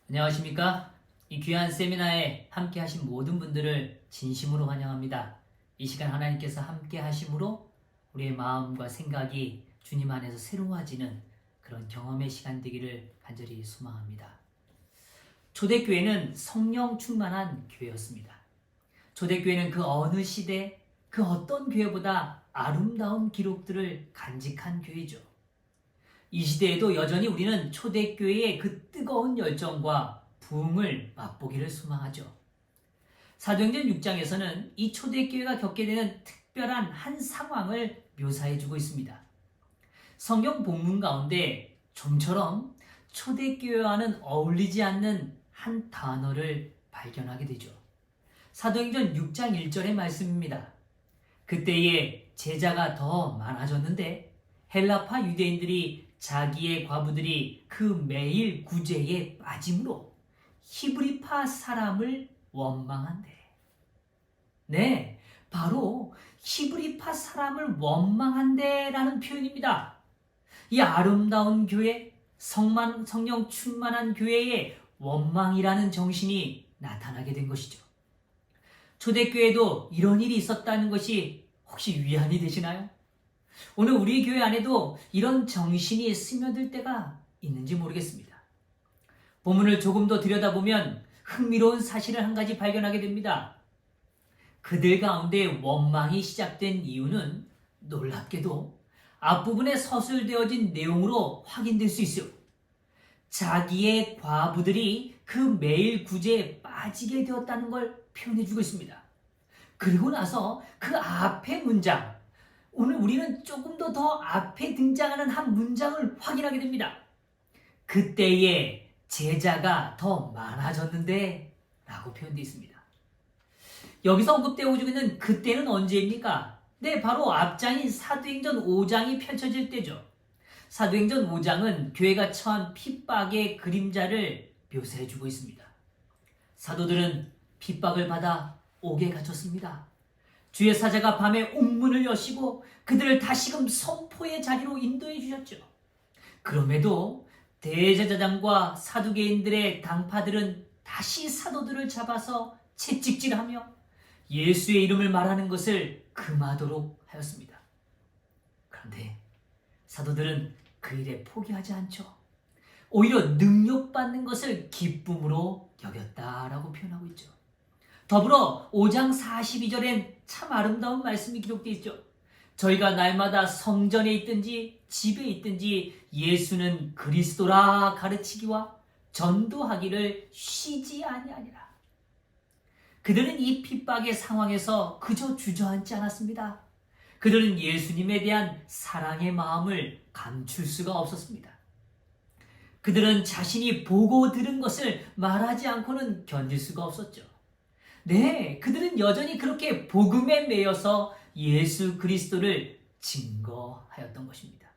안녕하십니까? 이 귀한 세미나에 함께 하신 모든 분들을 진심으로 환영합니다. 이 시간 하나님께서 함께 하심으로 우리의 마음과 생각이 주님 안에서 새로워지는 그런 경험의 시간 되기를 간절히 소망합니다. 초대교회는 성령 충만한 교회였습니다. 초대교회는 그 어느 시대, 그 어떤 교회보다 아름다운 기록들을 간직한 교회죠. 이 시대에도 여전히 우리는 초대교회의 그 뜨거운 열정과 부흥을 맛보기를 소망하죠. 사도행전 6장에서는 이 초대교회가 겪게 되는 특별한 한 상황을 묘사해주고 있습니다. 성경 본문 가운데 좀처럼 초대교회와는 어울리지 않는 한 단어를 발견하게 되죠. 사도행전 6장 1절의 말씀입니다. 그때에 제자가 더 많아졌는데 헬라파 유대인들이 자기의 과부들이 그 매일 구제에 빠짐으로 히브리파 사람을 원망한대. 네, 바로 히브리파 사람을 원망한대라는 표현입니다. 이 아름다운 교회, 성령 충만한 교회에 원망이라는 정신이 나타나게 된 것이죠. 초대교회도 이런 일이 있었다는 것이 혹시 위안이 되시나요? 오늘 우리 교회 안에도 이런 정신이 스며들 때가 있는지 모르겠습니다. 본문을 조금 더 들여다보면 흥미로운 사실을 한 가지 발견하게 됩니다. 그들 가운데 원망이 시작된 이유는 놀랍게도 앞부분에 서술되어진 내용으로 확인될 수 있어요. 자기의 과부들이 그 매일 구제에 빠지게 되었다는 걸 표현해주고 있습니다. 그리고 나서 그 앞의 문장, 오늘 우리는 조금 더 앞에 등장하는 한 문장을 확인하게 됩니다. 그때에 제자가 더 많아졌는데 라고 표현되어 있습니다. 여기서 언급되고 있는 그때는 언제입니까? 네, 바로 앞장인 사도행전 5장이 펼쳐질 때죠. 사도행전 5장은 교회가 처한 핍박의 그림자를 묘사해주고 있습니다. 사도들은 핍박을 받아 옥에 갇혔습니다. 주의 사자가 밤에 옥문을 여시고 그들을 다시금 선포의 자리로 인도해 주셨죠. 그럼에도 대제사장과 사두개인들의 당파들은 다시 사도들을 잡아서 채찍질하며 예수의 이름을 말하는 것을 금하도록 하였습니다. 그런데 사도들은 그 일에 포기하지 않죠. 오히려 능력받는 것을 기쁨으로 여겼다라고 표현하고 있죠. 더불어 5장 42절엔 참 아름다운 말씀이 기록되어 있죠. 저희가 날마다 성전에 있든지 집에 있든지 예수는 그리스도라 가르치기와 전도하기를 쉬지 아니하니라. 그들은 이 핍박의 상황에서 그저 주저앉지 않았습니다. 그들은 예수님에 대한 사랑의 마음을 감출 수가 없었습니다. 그들은 자신이 보고 들은 것을 말하지 않고는 견딜 수가 없었죠. 네, 그들은 여전히 그렇게 복음에 매여서 예수 그리스도를 증거하였던 것입니다.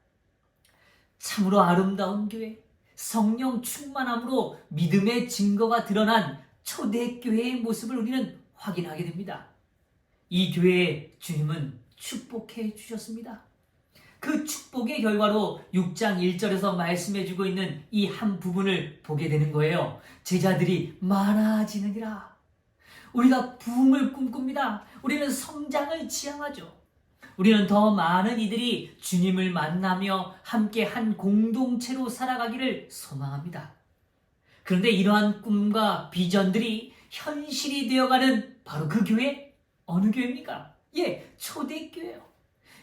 참으로 아름다운 교회, 성령 충만함으로 믿음의 증거가 드러난 초대교회의 모습을 우리는 확인하게 됩니다. 이 교회에 주님은 축복해 주셨습니다. 그 축복의 결과로 6장 1절에서 말씀해주고 있는 이 한 부분을 보게 되는 거예요. 제자들이 많아지느니라. 우리가 부흥을 꿈꿉니다. 우리는 성장을 지향하죠. 우리는 더 많은 이들이 주님을 만나며 함께 한 공동체로 살아가기를 소망합니다. 그런데 이러한 꿈과 비전들이 현실이 되어가는 바로 그 교회, 어느 교회입니까? 예, 초대교회요.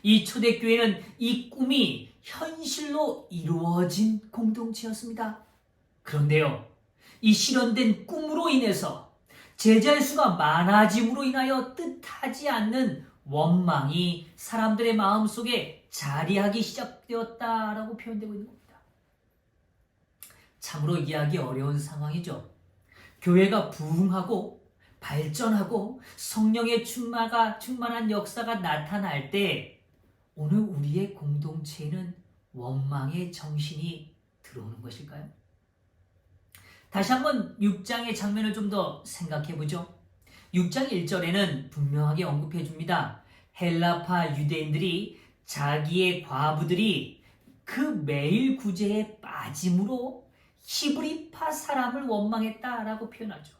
이 초대교회는 이 꿈이 현실로 이루어진 공동체였습니다. 그런데요, 이 실현된 꿈으로 인해서 제자의 수가 많아짐으로 인하여 뜻하지 않는 원망이 사람들의 마음속에 자리하기 시작되었다라고 표현되고 있는 겁니다. 참으로 이해하기 어려운 상황이죠. 교회가 부흥하고 발전하고 성령의 충만한 역사가 나타날 때 오늘 우리의 공동체에는 원망의 정신이 들어오는 것일까요? 다시 한번 6장의 장면을 좀 더 생각해 보죠. 6장 1절에는 분명하게 언급해 줍니다. 헬라파 유대인들이 자기의 과부들이 그 매일 구제에 빠짐으로 히브리파 사람을 원망했다라고 표현하죠.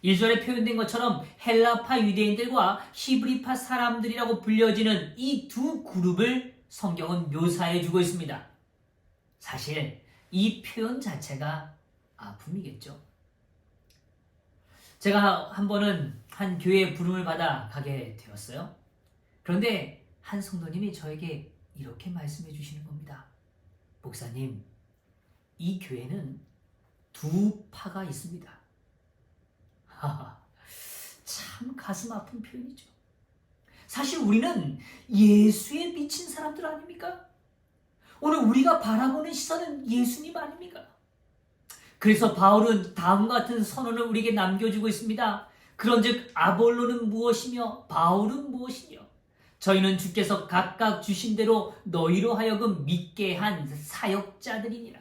1절에 표현된 것처럼 헬라파 유대인들과 히브리파 사람들이라고 불려지는 이 두 그룹을 성경은 묘사해주고 있습니다. 사실 이 표현 자체가 아픔이겠죠. 제가 한 번은 한 교회에 부름을 받아 가게 되었어요. 그런데 한 성도님이 저에게 이렇게 말씀해 주시는 겁니다. 목사님, 이 교회는 두 파가 있습니다. 하하, 참 가슴 아픈 표현이죠. 사실 우리는 예수에 미친 사람들 아닙니까? 오늘 우리가 바라보는 시선은 예수님 아닙니까? 그래서 바울은 다음과 같은 선언을 우리에게 남겨주고 있습니다. 그런즉 아볼로는 무엇이며 바울은 무엇이며 저희는 주께서 각각 주신 대로 너희로 하여금 믿게 한 사역자들이니라.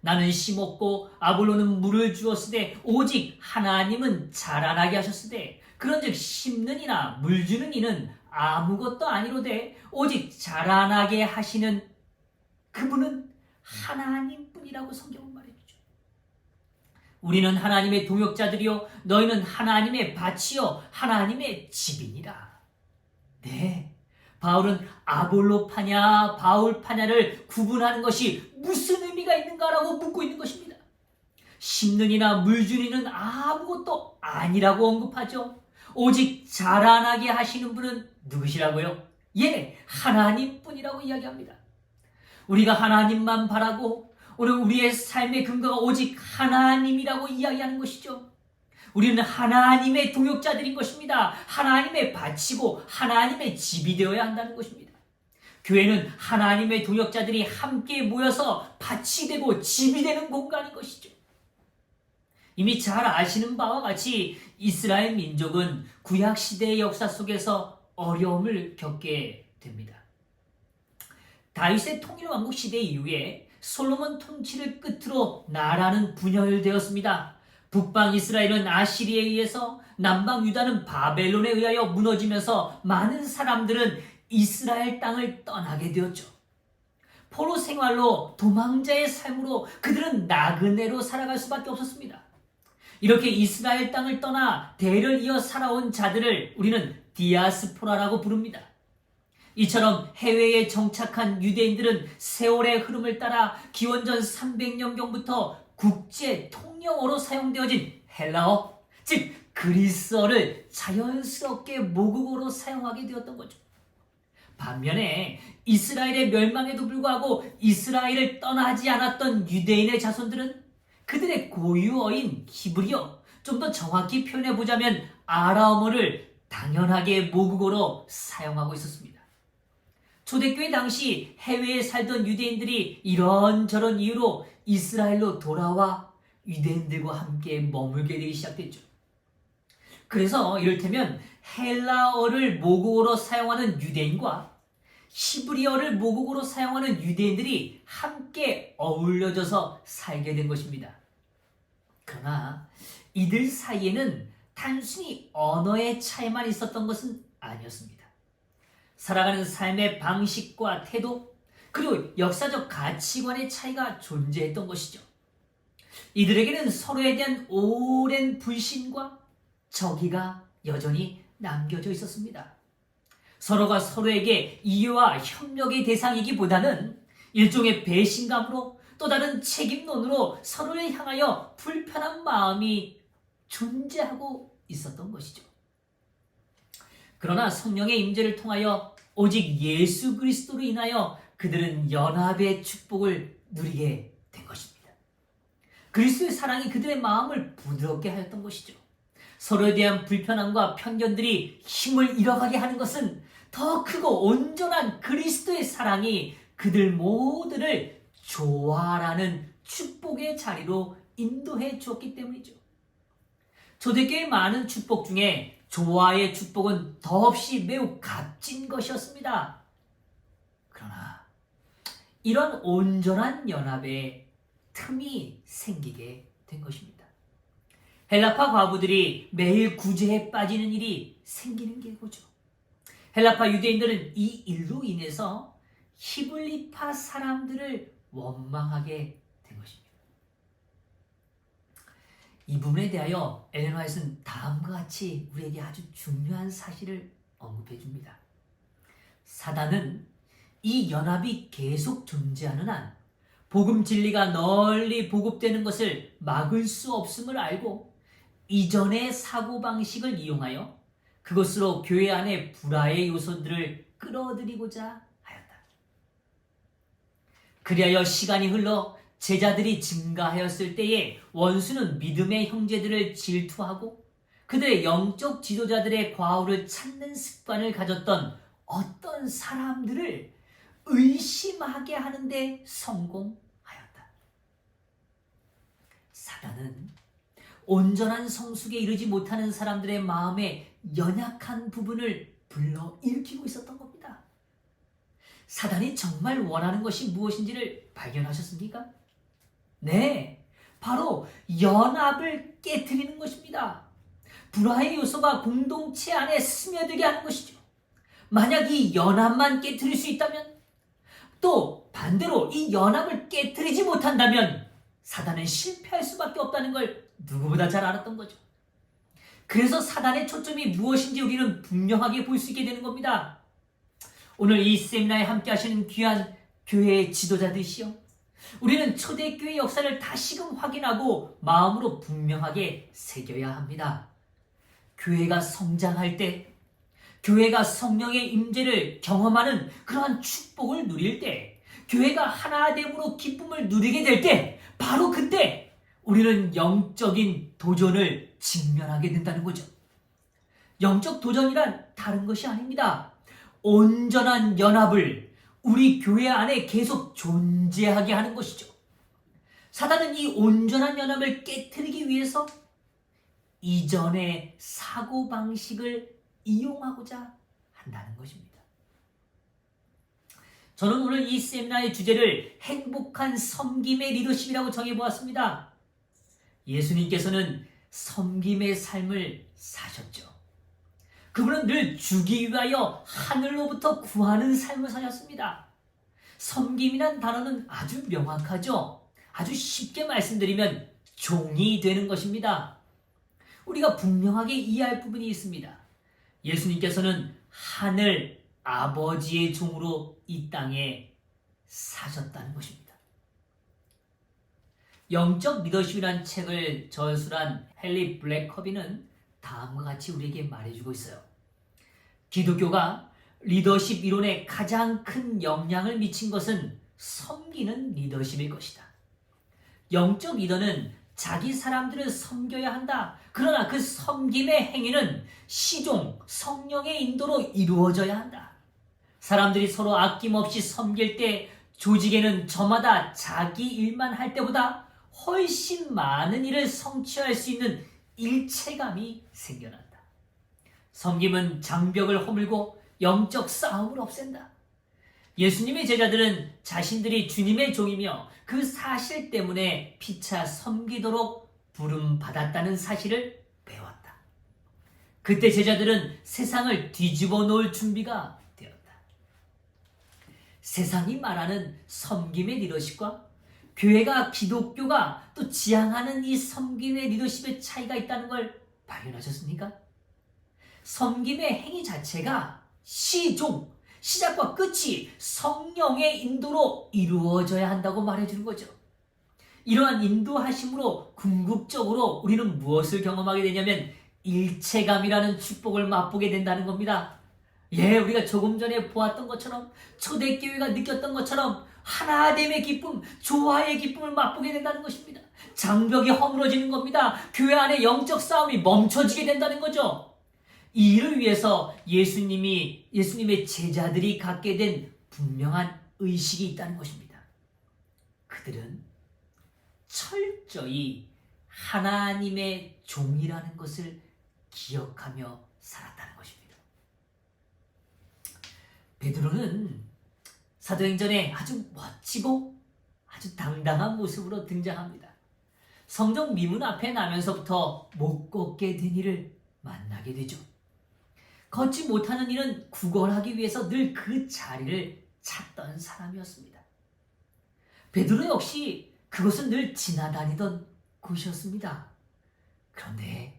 나는 심었고 아볼로는 물을 주었으되 오직 하나님은 자라나게 하셨으되 그런즉 심는 이나 물 주는 이는 아무것도 아니로되 오직 자라나게 하시는 그분은 하나님뿐이라고 성경은 말해주죠. 우리는 하나님의 동역자들이요 너희는 하나님의 밭이요 하나님의 집이니라. 네, 바울은 아볼로 파냐 바울 파냐를 구분하는 것이 무슨 의미가 있는가라고 묻고 있는 것입니다. 심는 이나 물 주는 이는 아무것도 아니라고 언급하죠. 오직 자라나게 하시는 분은 누구시라고요? 예, 하나님뿐이라고 이야기합니다. 우리가 하나님만 바라고 오늘 우리의 삶의 근거가 오직 하나님이라고 이야기하는 것이죠. 우리는 하나님의 동역자들인 것입니다. 하나님의 밭이고 하나님의 집이 되어야 한다는 것입니다. 교회는 하나님의 동역자들이 함께 모여서 밭이 되고 집이 되는 공간인 것이죠. 이미 잘 아시는 바와 같이 이스라엘 민족은 구약시대의 역사 속에서 어려움을 겪게 됩니다. 다윗의 통일왕국 시대 이후에 솔로몬 통치를 끝으로 나라는 분열되었습니다. 북방 이스라엘은 아시리에 의해서, 남방 유다는 바벨론에 의하여 무너지면서 많은 사람들은 이스라엘 땅을 떠나게 되었죠. 포로 생활로 도망자의 삶으로 그들은 나그네로 살아갈 수밖에 없었습니다. 이렇게 이스라엘 땅을 떠나 대를 이어 살아온 자들을 우리는 디아스포라라고 부릅니다. 이처럼 해외에 정착한 유대인들은 세월의 흐름을 따라 기원전 300년경부터 국제 통용어로 사용되어진 헬라어, 즉 그리스어를 자연스럽게 모국어로 사용하게 되었던 거죠. 반면에 이스라엘의 멸망에도 불구하고 이스라엘을 떠나지 않았던 유대인의 자손들은 그들의 고유어인 히브리어, 좀 더 정확히 표현해보자면 아람어를 당연하게 모국어로 사용하고 있었습니다. 초대교회 당시 해외에 살던 유대인들이 이런저런 이유로 이스라엘로 돌아와 유대인들과 함께 머물게 되기 시작됐죠. 그래서 이를테면 헬라어를 모국어로 사용하는 유대인과 히브리어를 모국어로 사용하는 유대인들이 함께 어울려져서 살게 된 것입니다. 그러나 이들 사이에는 단순히 언어의 차이만 있었던 것은 아니었습니다. 살아가는 삶의 방식과 태도, 그리고 역사적 가치관의 차이가 존재했던 것이죠. 이들에게는 서로에 대한 오랜 불신과 정의가 여전히 남겨져 있었습니다. 서로가 서로에게 이해와 협력의 대상이기보다는 일종의 배신감으로 또 다른 책임론으로 서로를 향하여 불편한 마음이 존재하고 있었던 것이죠. 그러나 성령의 임재를 통하여 오직 예수 그리스도로 인하여 그들은 연합의 축복을 누리게 된 것입니다. 그리스도의 사랑이 그들의 마음을 부드럽게 하였던 것이죠. 서로에 대한 불편함과 편견들이 힘을 잃어가게 하는 것은 더 크고 온전한 그리스도의 사랑이 그들 모두를 조화라는 축복의 자리로 인도해 주었기 때문이죠. 초대교회의 많은 축복 중에 조화의 축복은 더없이 매우 값진 것이었습니다. 그러나 이런 온전한 연합에 틈이 생기게 된 것입니다. 헬라파 과부들이 매일 구제에 빠지는 일이 생기는 게 거죠. 헬라파 유대인들은 이 일로 인해서 히브리파 사람들을 원망하게 된 것입니다. 이 부분에 대하여 엘렌 화이트는 다음과 같이 우리에게 아주 중요한 사실을 언급해 줍니다. 사단은 이 연합이 계속 존재하는 한 복음 진리가 널리 보급되는 것을 막을 수 없음을 알고 이전의 사고방식을 이용하여 그것으로 교회 안에 불화의 요소들을 끌어들이고자 하였다. 그리하여 시간이 흘러 제자들이 증가하였을 때에 원수는 믿음의 형제들을 질투하고 그들의 영적 지도자들의 과오를 찾는 습관을 가졌던 어떤 사람들을 의심하게 하는데 성공하였다. 사단은 온전한 성숙에 이르지 못하는 사람들의 마음에 연약한 부분을 불러일으키고 있었던 겁니다. 사단이 정말 원하는 것이 무엇인지를 발견하셨습니까? 네, 바로 연합을 깨트리는 것입니다. 불화의 요소가 공동체 안에 스며들게 하는 것이죠. 만약 이 연합만 깨트릴 수 있다면, 또 반대로 이 연합을 깨트리지 못한다면 사단은 실패할 수밖에 없다는 걸 누구보다 잘 알았던 거죠. 그래서 사단의 초점이 무엇인지 우리는 분명하게 볼 수 있게 되는 겁니다. 오늘 이 세미나에 함께 하시는 귀한 교회의 지도자들이시여, 우리는 초대교회 역사를 다시금 확인하고 마음으로 분명하게 새겨야 합니다. 교회가 성장할 때, 교회가 성령의 임재를 경험하는 그러한 축복을 누릴 때, 교회가 하나됨으로 기쁨을 누리게 될 때, 바로 그때 우리는 영적인 도전을 직면하게 된다는 거죠. 영적 도전이란 다른 것이 아닙니다. 온전한 연합을 우리 교회 안에 계속 존재하게 하는 것이죠. 사단은 이 온전한 연합을 깨트리기 위해서 이전의 사고방식을 이용하고자 한다는 것입니다. 저는 오늘 이 세미나의 주제를 행복한 섬김의 리더십이라고 정해보았습니다. 예수님께서는 섬김의 삶을 사셨죠. 그분은 늘 주기 위하여 하늘로부터 구하는 삶을 사셨습니다. 섬김이란 단어는 아주 명확하죠. 아주 쉽게 말씀드리면 종이 되는 것입니다. 우리가 분명하게 이해할 부분이 있습니다. 예수님께서는 하늘 아버지의 종으로 이 땅에 사셨다는 것입니다. 영적 리더십이라는 책을 저술한 헨리 블랙커비는 다음과 같이 우리에게 말해주고 있어요. 기독교가 리더십 이론에 가장 큰 영향을 미친 것은 섬기는 리더십일 것이다. 영적 리더는 자기 사람들을 섬겨야 한다. 그러나 그 섬김의 행위는 시종, 성령의 인도로 이루어져야 한다. 사람들이 서로 아낌없이 섬길 때 조직에는 저마다 자기 일만 할 때보다 훨씬 많은 일을 성취할 수 있는 일체감이 생겨난다. 섬김은 장벽을 허물고 영적 싸움을 없앤다. 예수님의 제자들은 자신들이 주님의 종이며 그 사실 때문에 피차 섬기도록 부름받았다는 사실을 배웠다. 그때 제자들은 세상을 뒤집어 놓을 준비가 되었다. 세상이 말하는 섬김의 리더십과 교회가 기독교가 또 지향하는 이 섬김의 리더십의 차이가 있다는 걸 발견하셨습니까? 섬김의 행위 자체가 시종, 시작과 끝이 성령의 인도로 이루어져야 한다고 말해주는 거죠. 이러한 인도하심으로 궁극적으로 우리는 무엇을 경험하게 되냐면 일체감이라는 축복을 맛보게 된다는 겁니다. 우리가 조금 전에 보았던 것처럼, 초대교회가 느꼈던 것처럼 하나됨의 기쁨, 조화의 기쁨을 맛보게 된다는 것입니다. 장벽이 허물어지는 겁니다. 교회 안에 영적 싸움이 멈춰지게 된다는 거죠. 이 일을 위해서 예수님의 제자들이 갖게 된 분명한 의식이 있다는 것입니다. 그들은 철저히 하나님의 종이라는 것을 기억하며 살았다는 것입니다. 베드로는 사도행전에 아주 멋지고 아주 당당한 모습으로 등장합니다. 성전 미문 앞에 나면서부터 못 걷게 된 이를 만나게 되죠. 걷지 못하는 이는 구걸하기 위해서 늘 그 자리를 찾던 사람이었습니다. 베드로 역시 그것은 늘 지나다니던 곳이었습니다. 그런데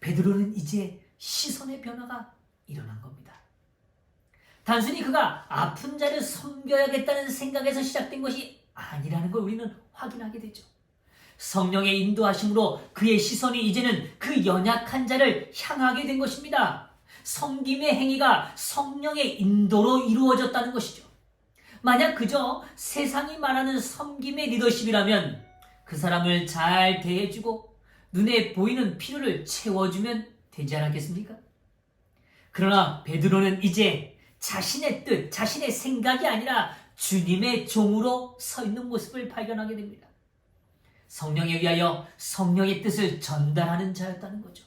베드로는 이제 시선의 변화가 일어난 겁니다. 단순히 그가 아픈 자를 섬겨야겠다는 생각에서 시작된 것이 아니라는 걸 우리는 확인하게 되죠. 성령의 인도하심으로 그의 시선이 이제는 그 연약한 자를 향하게 된 것입니다. 섬김의 행위가 성령의 인도로 이루어졌다는 것이죠. 만약 그저 세상이 말하는 섬김의 리더십이라면 그 사람을 잘 대해주고 눈에 보이는 필요를 채워주면 되지 않았겠습니까? 그러나 베드로는 이제 자신의 뜻, 자신의 생각이 아니라 주님의 종으로 서 있는 모습을 발견하게 됩니다. 성령에 의하여 성령의 뜻을 전달하는 자였다는 거죠.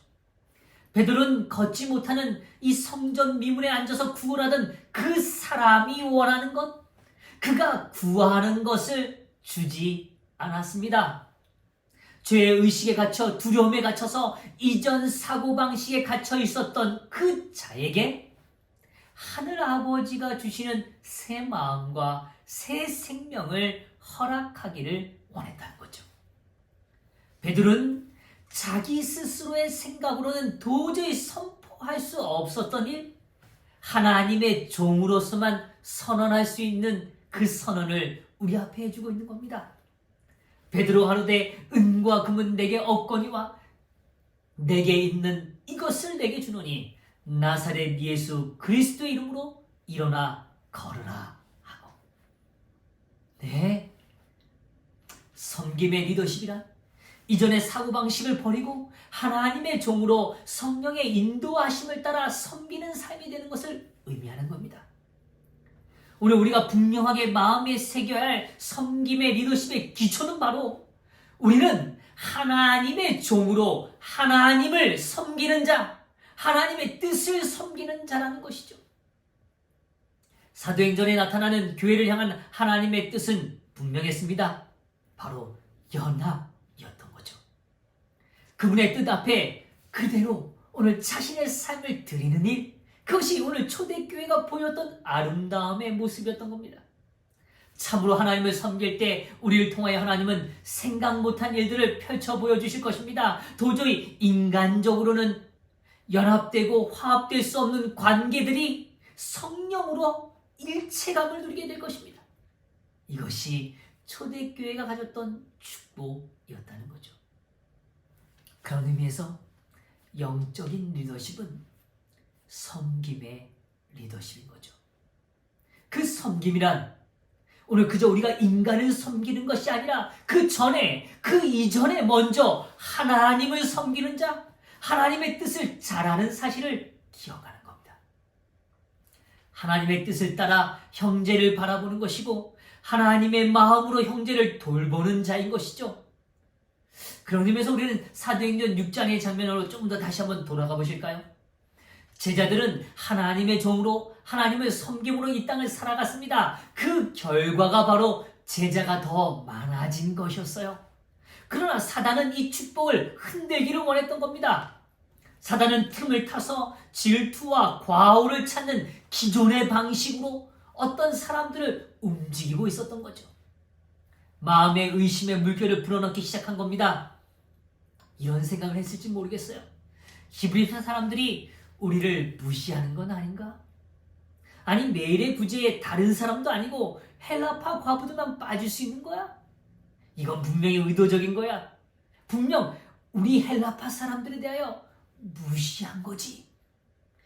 베드로는 걷지 못하는 이 성전 미문에 앉아서 구걸하던 그 사람이 원하는 것, 그가 구하는 것을 주지 않았습니다. 죄의 의식에 갇혀 두려움에 갇혀서 이전 사고방식에 갇혀 있었던 그 자에게 하늘 아버지가 주시는 새 마음과 새 생명을 허락하기를 원했다는 거죠. 베드로는 자기 스스로의 생각으로는 도저히 선포할 수 없었던 일, 하나님의 종으로서만 선언할 수 있는 그 선언을 우리 앞에 해주고 있는 겁니다. 베드로 가로되 은과 금은 내게 없거니와 내게 있는 이것을 내게 주노니 나사렛 예수 그리스도의 이름으로 일어나 걸으라 하고. 네, 섬김의 리더십이란 이전의 사고방식을 버리고 하나님의 종으로 성령의 인도하심을 따라 섬기는 삶이 되는 것을 의미하는 겁니다. 오늘 우리가 분명하게 마음에 새겨야 할 섬김의 리더십의 기초는 바로 우리는 하나님의 종으로 하나님을 섬기는 자, 하나님의 뜻을 섬기는 자라는 것이죠. 사도행전에 나타나는 교회를 향한 하나님의 뜻은 분명했습니다. 바로 연합이었던 거죠. 그분의 뜻 앞에 그대로 오늘 자신의 삶을 드리는 일, 그것이 오늘 초대교회가 보였던 아름다움의 모습이었던 겁니다. 참으로 하나님을 섬길 때 우리를 통하여 하나님은 생각 못한 일들을 펼쳐 보여주실 것입니다. 도저히 인간적으로는 연합되고 화합될 수 없는 관계들이 성령으로 일체감을 누리게 될 것입니다. 이것이 초대교회가 가졌던 축복이었다는 거죠. 그런 의미에서 영적인 리더십은 섬김의 리더십인 거죠. 그 섬김이란 오늘 그저 우리가 인간을 섬기는 것이 아니라 그 전에, 그 이전에 먼저 하나님을 섬기는 자, 하나님의 뜻을 잘하는 사실을 기억하는 겁니다. 하나님의 뜻을 따라 형제를 바라보는 것이고 하나님의 마음으로 형제를 돌보는 자인 것이죠. 그런 의미에서 우리는 사도행전 6장의 장면으로 좀 더 다시 한번 돌아가 보실까요? 제자들은 하나님의 종으로 하나님을 섬김으로 이 땅을 살아갔습니다. 그 결과가 바로 제자가 더 많아진 것이었어요. 그러나 사단은 이 축복을 흔들기를 원했던 겁니다. 사단은 틈을 타서 질투와 과오를 찾는 기존의 방식으로 어떤 사람들을 움직이고 있었던 거죠. 마음의 의심의 물결을 불어넣기 시작한 겁니다. 이런 생각을 했을지 모르겠어요. 히브리서 사람들이 우리를 무시하는 건 아닌가? 아니 매일의 부재에 다른 사람도 아니고 헬라파 과부들만 빠질 수 있는 거야? 이건 분명히 의도적인 거야. 분명 우리 헬라파 사람들에 대하여 무시한 거지.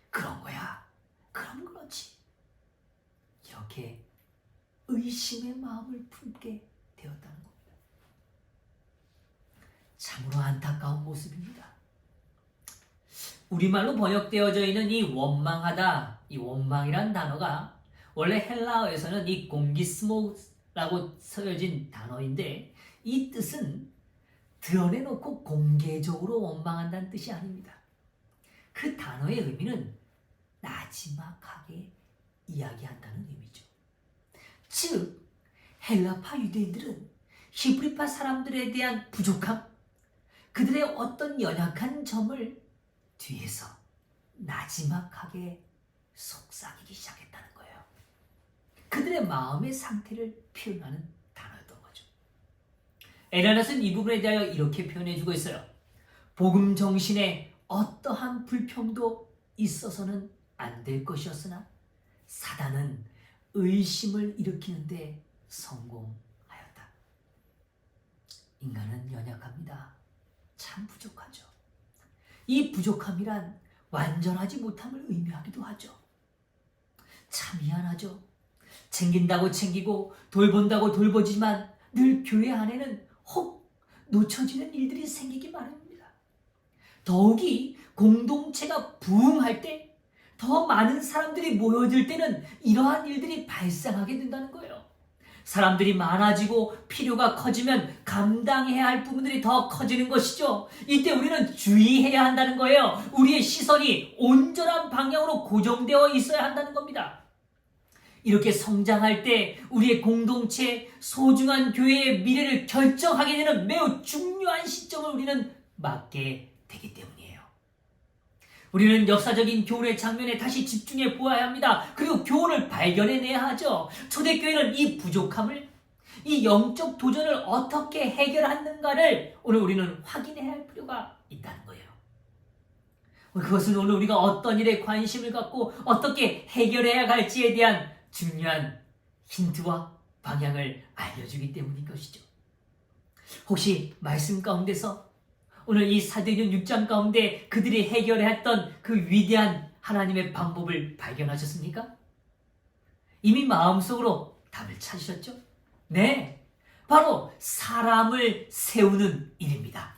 그런 거야. 그럼 그렇지. 이렇게 의심의 마음을 품게 되었다는 겁니다. 참으로 안타까운 모습입니다. 우리말로 번역되어져 있는 이 원망하다, 이 원망이란 단어가 원래 헬라어에서는 이 공기스모라고 쓰여진 단어인데 이 뜻은 드러내놓고 공개적으로 원망한다는 뜻이 아닙니다. 그 단어의 의미는 나지막하게 이야기한다는 의미죠. 즉 헬라파 유대인들은 히브리파 사람들에 대한 부족함, 그들의 어떤 연약한 점을 뒤에서 나지막하게 속삭이기 시작했다는 거예요. 그들의 마음의 상태를 표현하는 단어였던 거죠. 에레나스는 이 부분에 대하여 이렇게 표현해주고 있어요. 복음 정신에 어떠한 불평도 있어서는 안 될 것이었으나 사단은 의심을 일으키는데 성공하였다. 인간은 연약합니다. 참 부족하죠. 이 부족함이란 완전하지 못함을 의미하기도 하죠. 참 미안하죠. 챙긴다고 챙기고 돌본다고 돌보지만 늘 교회 안에는 혹 놓쳐지는 일들이 생기기 마련입니다. 더욱이 공동체가 부흥할 때, 더 많은 사람들이 모여들 때는 이러한 일들이 발생하게 된다는 거예요. 사람들이 많아지고 필요가 커지면 감당해야 할 부분들이 더 커지는 것이죠. 이때 우리는 주의해야 한다는 거예요. 우리의 시선이 온전한 방향으로 고정되어 있어야 한다는 겁니다. 이렇게 성장할 때 우리의 공동체, 소중한 교회의 미래를 결정하게 되는 매우 중요한 시점을 우리는 맞게 되기 때문이에요. 우리는 역사적인 교훈의 장면에 다시 집중해 보아야 합니다. 그리고 교훈을 발견해내야 하죠. 초대교회는 이 부족함을, 이 영적 도전을 어떻게 해결하는가를 오늘 우리는 확인해야 할 필요가 있다는 거예요. 그것은 오늘 우리가 어떤 일에 관심을 갖고 어떻게 해결해야 할지에 대한 중요한 힌트와 방향을 알려주기 때문인 것이죠. 혹시 말씀 가운데서 오늘 이 사도행전 6장 가운데 그들이 해결해야 했던 그 위대한 하나님의 방법을 발견하셨습니까? 이미 마음속으로 답을 찾으셨죠? 네, 바로 사람을 세우는 일입니다.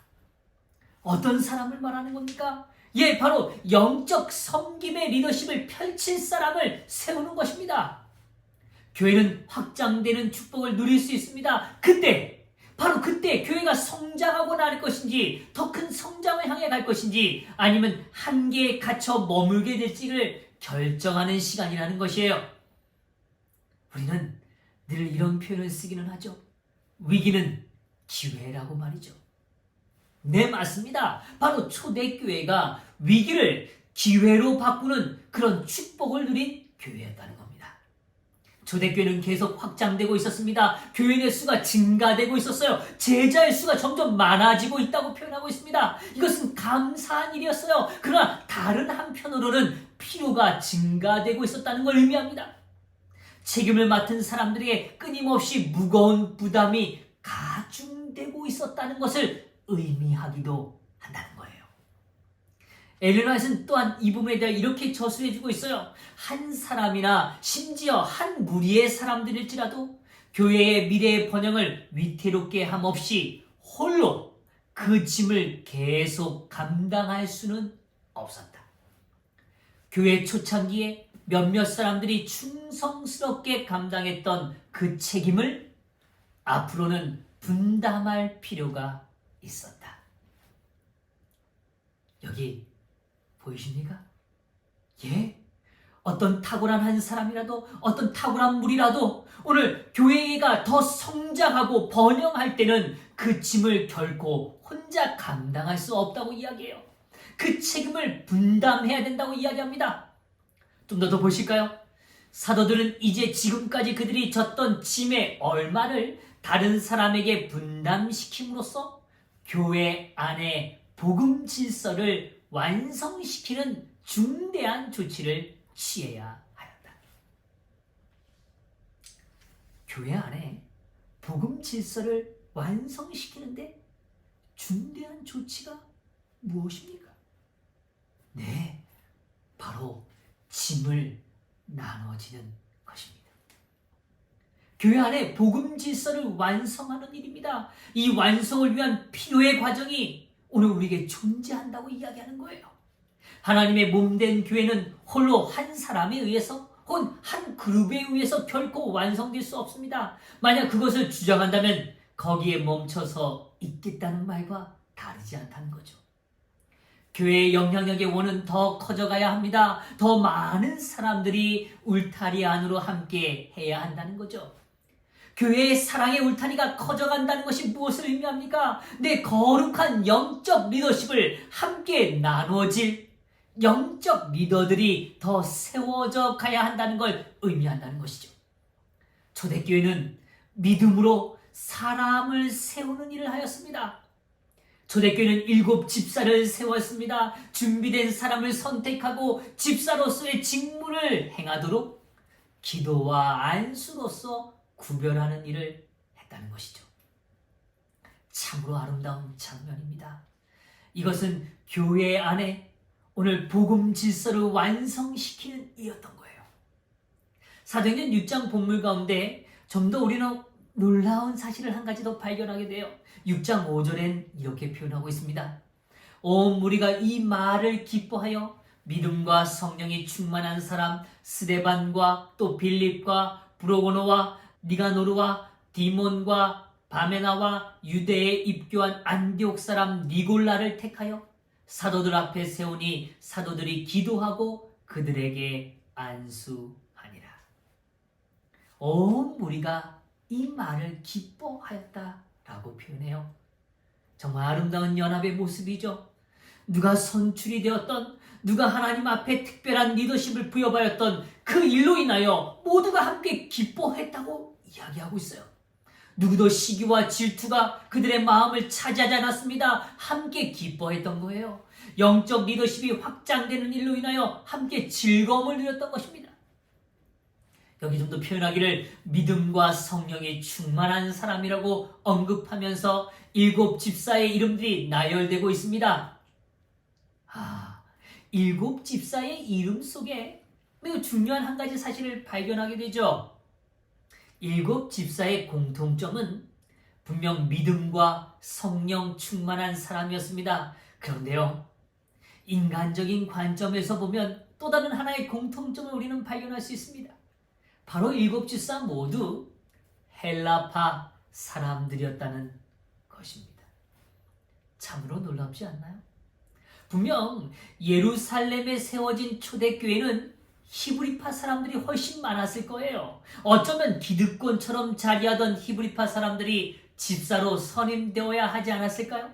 어떤 사람을 말하는 겁니까? 예, 바로 영적 섬김의 리더십을 펼칠 사람을 세우는 것입니다. 교회는 확장되는 축복을 누릴 수 있습니다. 바로 그때 교회가 성장하고 나갈 것인지, 더 큰 성장을 향해 갈 것인지, 아니면 한계에 갇혀 머물게 될지를 결정하는 시간이라는 것이에요. 우리는 늘 이런 표현을 쓰기는 하죠. 위기는 기회라고 말이죠. 네, 맞습니다. 바로 초대교회가 위기를 기회로 바꾸는 그런 축복을 누린 교회였다는 겁니다. 초대교회는 계속 확장되고 있었습니다. 교인의 수가 증가되고 있었어요. 제자의 수가 점점 많아지고 있다고 표현하고 있습니다. 이것은 감사한 일이었어요. 그러나 다른 한편으로는 필요가 증가되고 있었다는 걸 의미합니다. 책임을 맡은 사람들에게 끊임없이 무거운 부담이 가중되고 있었다는 것을 의미하기도 한다는 거예요. 엘렌 화이트는 또한 이 부분에 대해 이렇게 저술해주고 있어요. 한 사람이나 심지어 한 무리의 사람들일지라도 교회의 미래의 번영을 위태롭게 함없이 홀로 그 짐을 계속 감당할 수는 없었다. 교회 초창기에 몇몇 사람들이 충성스럽게 감당했던 그 책임을 앞으로는 분담할 필요가 있었다. 여기 보이십니까? 예, 어떤 탁월한 한 사람이라도, 어떤 탁월한 무리라도 오늘 교회가 더 성장하고 번영할 때는 그 짐을 결코 혼자 감당할 수 없다고 이야기해요. 그 책임을 분담해야 된다고 이야기합니다. 좀 더 보실까요? 사도들은 이제 지금까지 그들이 졌던 짐의 얼마를 다른 사람에게 분담시킴으로써 교회 안에 복음 질서를 완성시키는 중대한 조치를 취해야 하였다. 교회 안에 복음 질서를 완성시키는데 중대한 조치가 무엇입니까? 네, 바로 짐을 나눠지는 것입니다. 교회 안에 복음 질서를 완성하는 일입니다. 이 완성을 위한 필요의 과정이 오늘 우리에게 존재한다고 이야기하는 거예요. 하나님의 몸된 교회는 홀로 한 사람에 의해서 혹은 한 그룹에 의해서 결코 완성될 수 없습니다. 만약 그것을 주장한다면 거기에 멈춰서 있겠다는 말과 다르지 않다는 거죠. 교회의 영향력의 원은 더 커져가야 합니다. 더 많은 사람들이 울타리 안으로 함께 해야 한다는 거죠. 교회의 사랑의 울타리가 커져간다는 것이 무엇을 의미합니까? 내 거룩한 영적 리더십을 함께 나누어질 영적 리더들이 더 세워져 가야 한다는 걸 의미한다는 것이죠. 초대교회는 믿음으로 사람을 세우는 일을 하였습니다. 초대교회는 7 집사를 세웠습니다. 준비된 사람을 선택하고 집사로서의 직무를 행하도록 기도와 안수로서 구별하는 일을 했다는 것이죠. 참으로 아름다운 장면입니다. 이것은 교회 안에 오늘 복음 질서를 완성시키는 일이었던 거예요. 사도행전 6장 본문 가운데 좀 더 우리는 놀라운 사실을 한 가지 더 발견하게 돼요. 6장 5절엔 이렇게 표현하고 있습니다. 온 무리가 이 말을 기뻐하여 믿음과 성령이 충만한 사람 스데반과 또 빌립과 브로고노와 니가노르와 디몬과 바메나와 유대에 입교한 안디옥 사람 니골라를 택하여 사도들 앞에 세우니 사도들이 기도하고 그들에게 안수하니라. 온 무리가 이 말을 기뻐하였다라고 표현해요. 정말 아름다운 연합의 모습이죠. 누가 선출이 되었던, 누가 하나님 앞에 특별한 리더십을 부여받았던 그 일로 인하여 모두가 함께 기뻐했다고 이야기하고 있어요. 누구도 시기와 질투가 그들의 마음을 차지하지 않았습니다. 함께 기뻐했던 거예요. 영적 리더십이 확장되는 일로 인하여 함께 즐거움을 누렸던 것입니다. 여기 좀 더 표현하기를 믿음과 성령이 충만한 사람이라고 언급하면서 7 집사의 이름들이 나열되고 있습니다. 7 집사의 이름 속에 매우 중요한 한 가지 사실을 발견하게 되죠. 7 집사의 공통점은 분명 믿음과 성령 충만한 사람이었습니다. 그런데요, 인간적인 관점에서 보면 또 다른 하나의 공통점을 우리는 발견할 수 있습니다. 바로 7 집사 모두 헬라파 사람들이었다는 것입니다. 참으로 놀랍지 않나요? 분명 예루살렘에 세워진 초대교회는 히브리파 사람들이 훨씬 많았을 거예요. 어쩌면 기득권처럼 자리하던 히브리파 사람들이 집사로 선임되어야 하지 않았을까요?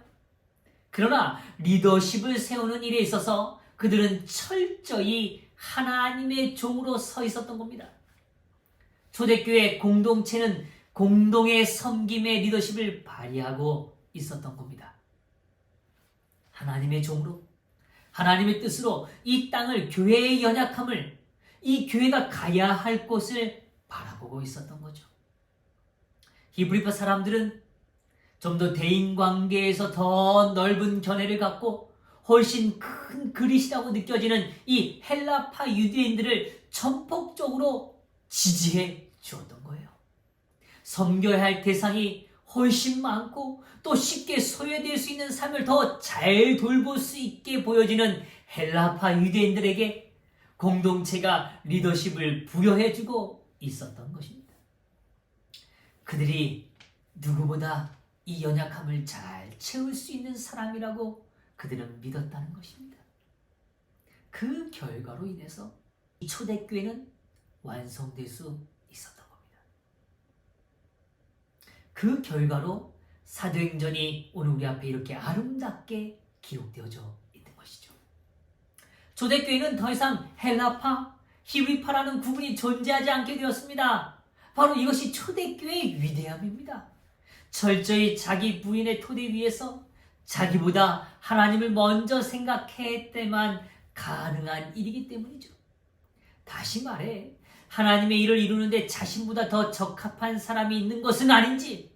그러나 리더십을 세우는 일에 있어서 그들은 철저히 하나님의 종으로 서 있었던 겁니다. 초대교회 공동체는 공동의 섬김의 리더십을 발휘하고 있었던 겁니다. 하나님의 종으로, 하나님의 뜻으로 이 땅을, 교회의 연약함을, 이 교회가 가야 할 곳을 바라보고 있었던 거죠. 히브리파 사람들은 좀 더 대인관계에서 더 넓은 견해를 갖고 훨씬 큰 그릇이라고 느껴지는 이 헬라파 유대인들을 전폭적으로 지지해 주었던 거예요. 섬겨야 할 대상이 훨씬 많고 또 쉽게 소외될 수 있는 삶을 더 잘 돌볼 수 있게 보여지는 헬라파 유대인들에게 공동체가 리더십을 부여해주고 있었던 것입니다. 그들이 누구보다 이 연약함을 잘 채울 수 있는 사람이라고 그들은 믿었다는 것입니다. 그 결과로 인해서 이 초대교회는 완성될 수 있었던 겁니다. 그 결과로 사도행전이 오늘 우리 앞에 이렇게 아름답게 기록되어져 있는 것이죠. 초대교회는 더 이상 헬라파, 히브리파라는 구분이 존재하지 않게 되었습니다. 바로 이것이 초대교회의 위대함입니다. 철저히 자기 부인의 토대 위에서 자기보다 하나님을 먼저 생각했때만 가능한 일이기 때문이죠. 다시 말해 하나님의 일을 이루는데 자신보다 더 적합한 사람이 있는 것은 아닌지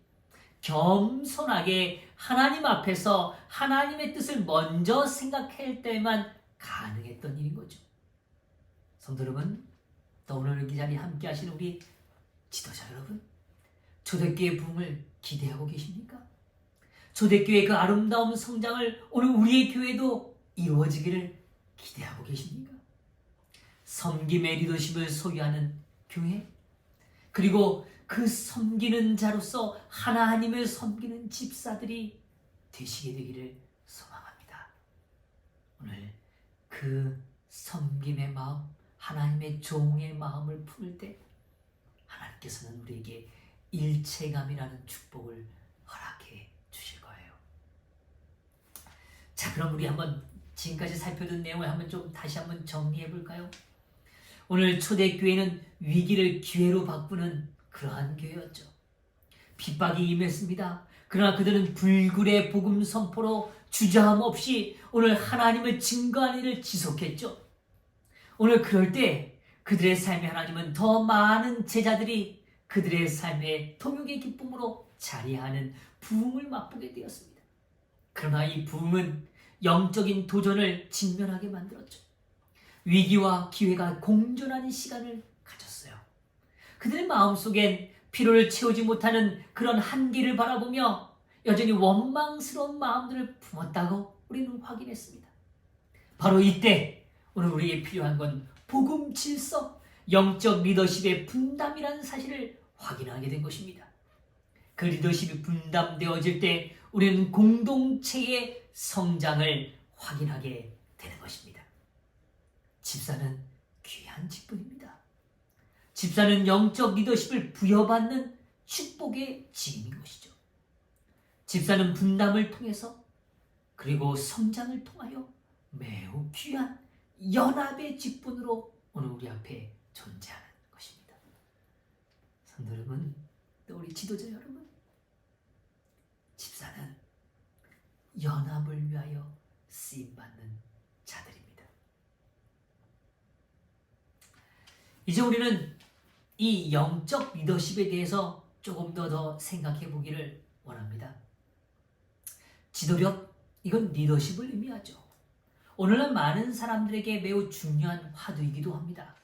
겸손하게 하나님 앞에서 하나님의 뜻을 먼저 생각할 때만 가능했던 일인 거죠. 성도 여러분, 또 오늘 이 자리에 함께 하시는 우리 지도자 여러분, 초대교회의 부흥을 기대하고 계십니까? 초대교회의 그 아름다운 성장을 오늘 우리의 교회도 이루어지기를 기대하고 계십니까? 섬김의 리더십을 소유하는 교회, 그리고 그 섬기는 자로서 하나님을 섬기는 집사들이 되시게 되기를 소망합니다. 오늘 그 섬김의 마음, 하나님의 종의 마음을 품을 때 하나님께서는 우리에게 일체감이라는 축복을 허락해 주실 거예요. 자, 그럼 우리 한번 지금까지 살펴둔 내용을 한번 좀 다시 한번 정리해 볼까요? 오늘 초대교회는 위기를 기회로 바꾸는 그러한 교회였죠. 핍박이 임했습니다. 그러나 그들은 불굴의 복음 선포로 주저함 없이 오늘 하나님을 증거하는 일을 지속했죠. 오늘 그럴 때 그들의 삶에 하나님은 더 많은 제자들이 그들의 삶의 통역의 기쁨으로 자리하는 부흥을 맛보게 되었습니다. 그러나 이 부흥은 영적인 도전을 직면하게 만들었죠. 위기와 기회가 공존하는 시간을 가졌어요. 그들의 마음속엔 피로를 채우지 못하는 그런 한계를 바라보며 여전히 원망스러운 마음들을 품었다고 우리는 확인했습니다. 바로 이때 오늘 우리에게 필요한 건 복음 질서, 영적 리더십의 분담이라는 사실을 확인하게 된 것입니다. 그 리더십이 분담되어질 때 우리는 공동체의 성장을 확인하게 되는 것입니다. 집사는 귀한 직분입니다. 집사는 영적 리더십을 부여받는 축복의 직임인 것이죠. 집사는 분담을 통해서 그리고 성장을 통하여 매우 귀한 연합의 직분으로 오늘 우리 앞에 존재하는 것입니다. 성도 여러분, 또 우리 지도자 여러분, 집사는 연합을 위하여 쓰임받는 자들입니다. 이제 우리는 이 영적 리더십에 대해서 조금 더 생각해 보기를 원합니다. 지도력, 이건 리더십을 의미하죠. 오늘날 많은 사람들에게 매우 중요한 화두이기도 합니다.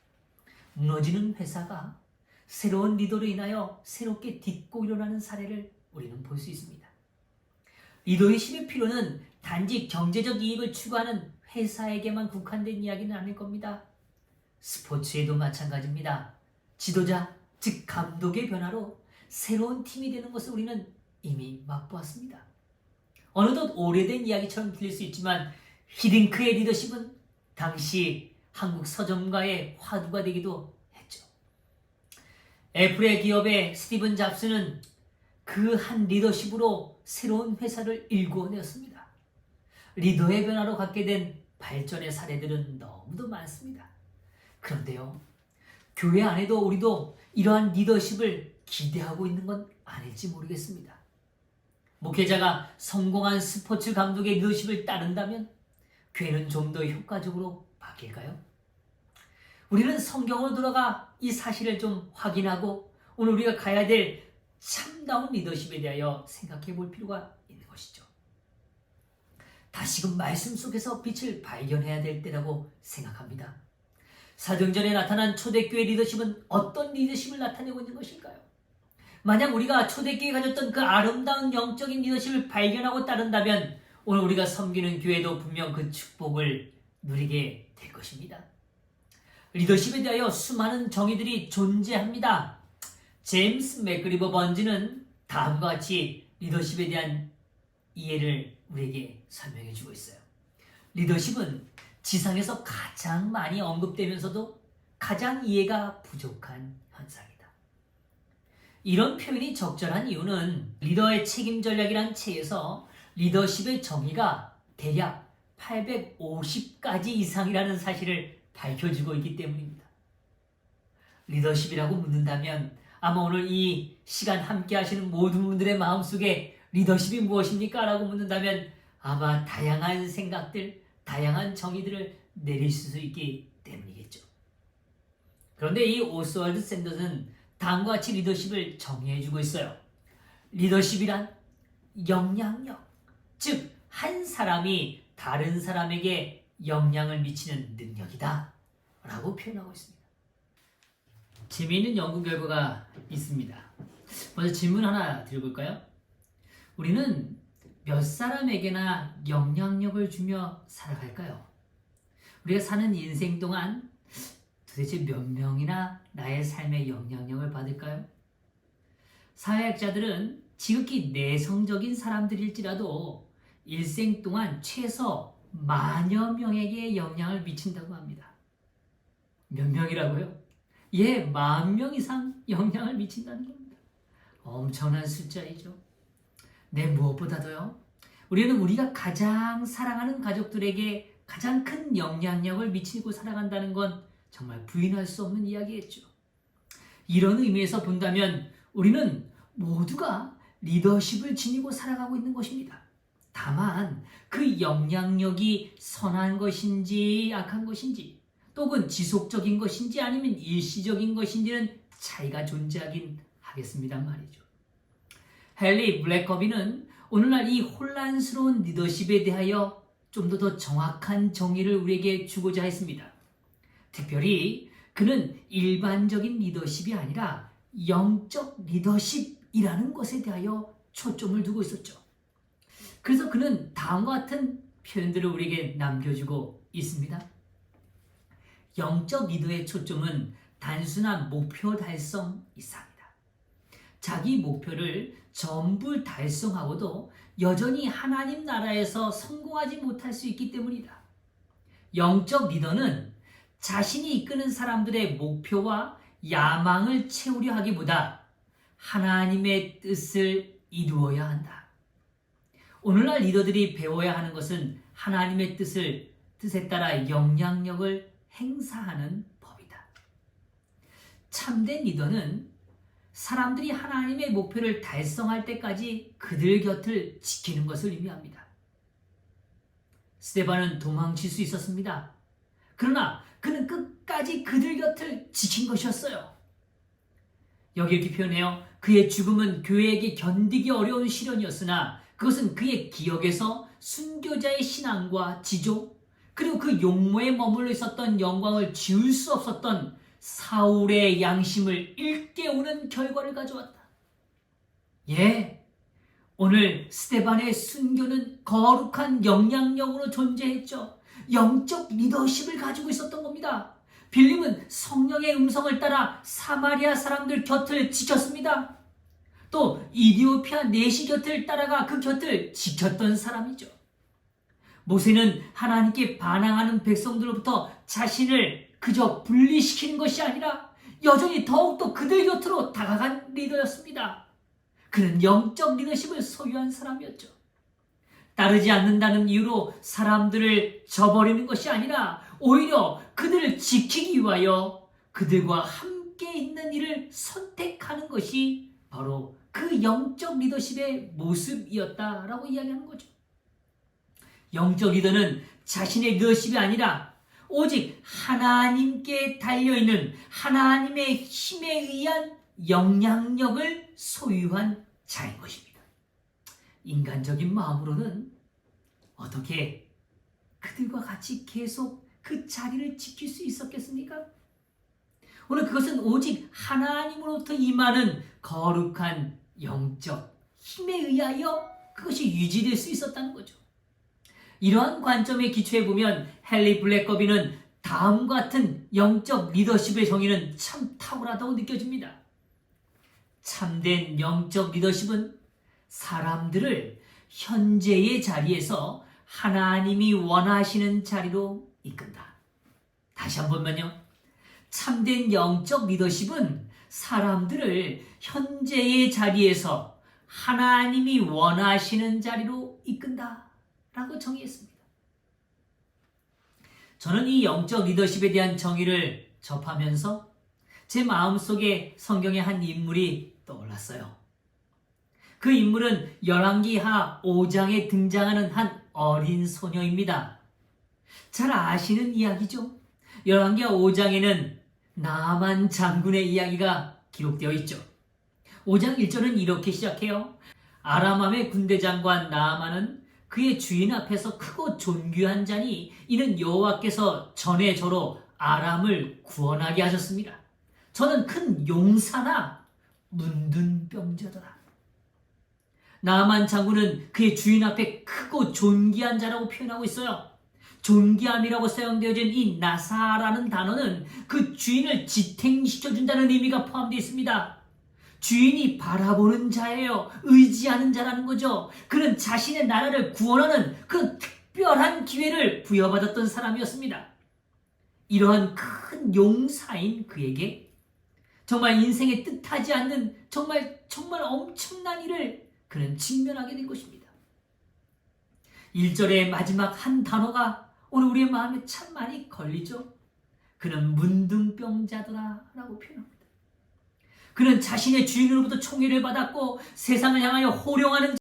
무너지는 회사가 새로운 리더로 인하여 새롭게 딛고 일어나는 사례를 우리는 볼 수 있습니다. 리더십의 필요는 단지 경제적 이익을 추구하는 회사에게만 국한된 이야기는 아닐 겁니다. 스포츠에도 마찬가지입니다. 지도자, 즉 감독의 변화로 새로운 팀이 되는 것을 우리는 이미 맛보았습니다. 어느덧 오래된 이야기처럼 들릴 수 있지만 히딩크의 리더십은 당시 한국 서점가의 화두가 되기도 했죠. 애플의 기업의 스티븐 잡스는 그 한 리더십으로 새로운 회사를 일구어내었습니다. 리더의 변화로 갖게 된 발전의 사례들은 너무도 많습니다. 그런데요, 교회 안에도 우리도 이러한 리더십을 기대하고 있는 건 아닐지 모르겠습니다. 목회자가 성공한 스포츠 감독의 리더십을 따른다면 교회는 좀 더 효과적으로 바뀔까요? 우리는 성경으로 돌아가 이 사실을 좀 확인하고 오늘 우리가 가야 될 참다운 리더십에 대하여 생각해 볼 필요가 있는 것이죠. 다시금 말씀 속에서 빛을 발견해야 될 때라고 생각합니다. 사도행전에 나타난 초대교회 리더십은 어떤 리더십을 나타내고 있는 것일까요? 만약 우리가 초대교회에 가졌던 그 아름다운 영적인 리더십을 발견하고 따른다면 오늘 우리가 섬기는 교회도 분명 그 축복을 누리게 될 것입니다. 리더십에 대하여 수많은 정의들이 존재합니다. 제임스 맥그리버 번즈는 다음과 같이 리더십에 대한 이해를 우리에게 설명해 주고 있어요. 리더십은 지상에서 가장 많이 언급되면서도 가장 이해가 부족한 현상이다. 이런 표현이 적절한 이유는 리더의 책임 전략이란 책에서 리더십의 정의가 대략 850가지 이상이라는 사실을 밝혀주고 있기 때문입니다. 리더십이라고 묻는다면 아마 오늘 이 시간 함께 하시는 모든 분들의 마음속에 리더십이 무엇입니까? 라고 묻는다면 아마 다양한 생각들, 다양한 정의들을 내릴 수 있기 때문이겠죠. 그런데 이 오스월드 샌더스는 다음과 같이 리더십을 정의해주고 있어요. 리더십이란 영향력, 즉 한 사람이 다른 사람에게 영향을 미치는 능력이다 라고 표현하고 있습니다. 재미있는 연구 결과가 있습니다. 먼저 질문 하나 드려볼까요? 우리는 몇 사람에게나 영향력을 주며 살아갈까요? 우리가 사는 인생 동안 도대체 몇 명이나 나의 삶에 영향력을 받을까요? 사회학자들은 지극히 내성적인 사람들일지라도 일생 동안 최소 만여 명에게 영향을 미친다고 합니다. 몇 명이라고요? 예, 10,000명 이상 영향을 미친다는 겁니다. 엄청난 숫자이죠. 네, 무엇보다도요, 우리는 우리가 가장 사랑하는 가족들에게 가장 큰 영향력을 미치고 살아간다는 건 정말 부인할 수 없는 이야기겠죠. 이런 의미에서 본다면 우리는 모두가 리더십을 지니고 살아가고 있는 것입니다. 다만 그 영향력이 선한 것인지 악한 것인지 또는 지속적인 것인지 아니면 일시적인 것인지는 차이가 존재하긴 하겠습니다 말이죠. 헨리 블랙커비는 오늘날 이 혼란스러운 리더십에 대하여 좀 더 정확한 정의를 우리에게 주고자 했습니다. 특별히 그는 일반적인 리더십이 아니라 영적 리더십이라는 것에 대하여 초점을 두고 있었죠. 그래서 그는 다음과 같은 표현들을 우리에게 남겨주고 있습니다. 영적 리더의 초점은 단순한 목표 달성 이상이다. 자기 목표를 전부 달성하고도 여전히 하나님 나라에서 성공하지 못할 수 있기 때문이다. 영적 리더는 자신이 이끄는 사람들의 목표와 야망을 채우려 하기보다 하나님의 뜻을 이루어야 한다. 오늘날 리더들이 배워야 하는 것은 하나님의 뜻에 따라 영향력을 행사하는 법이다. 참된 리더는 사람들이 하나님의 목표를 달성할 때까지 그들 곁을 지키는 것을 의미합니다. 스데반은 도망칠 수 있었습니다. 그러나 그는 끝까지 그들 곁을 지킨 것이었어요. 여기 이렇게 표현해요. 그의 죽음은 교회에게 견디기 어려운 시련이었으나 그것은 그의 기억에서 순교자의 신앙과 지조 그리고 그 용모에 머물러 있었던 영광을 지울 수 없었던 사울의 양심을 일깨우는 결과를 가져왔다. 오늘 스데반의 순교는 거룩한 영향력으로 존재했죠. 영적 리더십을 가지고 있었던 겁니다. 빌립은 성령의 음성을 따라 사마리아 사람들 곁을 지켰습니다. 또 이디오피아 내시 곁을 따라가 그 곁을 지켰던 사람이죠. 모세는 하나님께 반항하는 백성들로부터 자신을 그저 분리시키는 것이 아니라 여전히 더욱더 그들 곁으로 다가간 리더였습니다. 그는 영적 리더십을 소유한 사람이었죠. 따르지 않는다는 이유로 사람들을 저버리는 것이 아니라 오히려 그들을 지키기 위하여 그들과 함께 있는 일을 선택하는 것이 바로 그 영적 리더십의 모습이었다라고 이야기하는 거죠. 영적 리더는 자신의 리더십이 아니라 오직 하나님께 달려있는 하나님의 힘에 의한 영향력을 소유한 자인 것입니다. 인간적인 마음으로는 어떻게 그들과 같이 계속 그 자리를 지킬 수 있었겠습니까? 오늘 그것은 오직 하나님으로부터 임하는 거룩한 영적 힘에 의하여 그것이 유지될 수 있었다는 거죠. 이러한 관점에 기초해 보면 헨리 블랙커비는 다음과 같은 영적 리더십의 정의는 참 탁월하다고 느껴집니다. 참된 영적 리더십은 사람들을 현재의 자리에서 하나님이 원하시는 자리로 이끈다. 다시 한번만요. 참된 영적 리더십은 사람들을 현재의 자리에서 하나님이 원하시는 자리로 이끈다 라고 정의했습니다. 저는 이 영적 리더십에 대한 정의를 접하면서 제 마음속에 성경의 한 인물이 떠올랐어요. 그 인물은 열왕기하 5장에 등장하는 한 어린 소녀입니다. 잘 아시는 이야기죠? 열왕기하 5장에는 나만 장군의 이야기가 기록되어 있죠. 5장 1절은 이렇게 시작해요. 아람왕의 군대 장관 나아만은 그의 주인 앞에서 크고 존귀한 자니 이는 여호와께서 전에 저로 아람을 구원하게 하셨습니다. 저는 큰 용사나 문둥병자더라. 나아만 장군은 그의 주인 앞에 크고 존귀한 자라고 표현하고 있어요. 존귀함이라고 사용되어진 이 나사라는 단어는 그 주인을 지탱시켜준다는 의미가 포함되어 있습니다. 주인이 바라보는 자예요. 의지하는 자라는 거죠. 그는 자신의 나라를 구원하는 그 특별한 기회를 부여받았던 사람이었습니다. 이러한 큰 용사인 그에게 정말 인생에 뜻하지 않는 정말 엄청난 일을 그는 직면하게 된 것입니다. 1절의 마지막 한 단어가 오늘 우리의 마음에 참 많이 걸리죠. 그는 문둥병자더라 라고 표현합니다. 그는 자신의 주인으로부터 총애를 받았고 세상을 향하여 호령하는